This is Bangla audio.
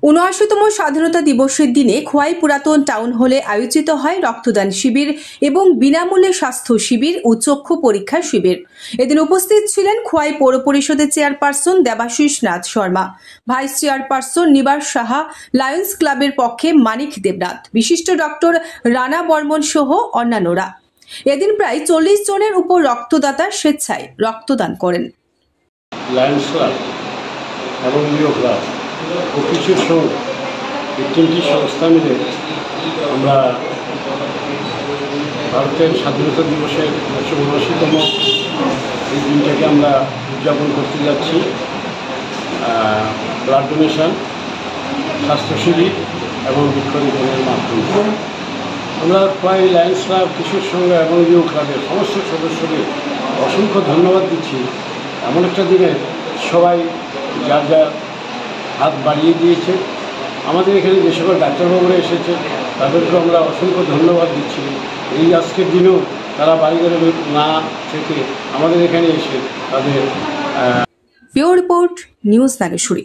৭৯তম স্বাধীনতা দিবসের দিনে খোয়াই পুরাতন টাউন হলে আয়োজিত হয় রক্তদান শিবির এবং বিনামূল্যে স্বাস্থ্য শিবির ও চক্ষু পরীক্ষা শিবির। এদিন উপস্থিত ছিলেন খোয়াই পৌর পরিষদের chairperson Debashis Nath Sharma, vice chairperson নিবাস সাহা, লায়ন্স ক্লাবের পক্ষে মানিক দেবনাথ, বিশিষ্ট ডক্টর রানা বর্মন সহ অন্যান্যরা। এদিন প্রায় ৪০ জনের উপর রক্তদাতা স্বেচ্ছায় রক্তদান করেন। লায়ন্স ক্লাব এবং লিও ক্লাব ও কিছুর সঙ্গে এই তিনটি সংস্থা মিলে আমরা ভারতের স্বাধীনতা দিবসের ১৭৯তম এই দিনটাকে আমরা উদযাপন করতে যাচ্ছি। ব্লাড ডোনেশন, স্বাস্থ্য শিবির এবং বৃক্ষরোপণের মাধ্যমে আমরা প্রায় লায়ন্স ক্লাব, কিশোর সংঘ এবং লিও ক্লাবের সমস্ত সদস্যদের অসংখ্য ধন্যবাদ দিচ্ছি। এমন একটা দিনে সবাই যার যার হাত বাড়িয়ে দিয়েছে। আমাদের এখানে যে সকল ডাক্তারবাবুরা এসেছে তাদেরকেও আমরা অসংখ্য ধন্যবাদ দিচ্ছি। এই আজকের দিনেও তারা বাড়িঘরে না থেকে আমাদের এখানে এসে তাদের ব্যুরো রিপোর্ট, নিউজ নাগেশ্বরী।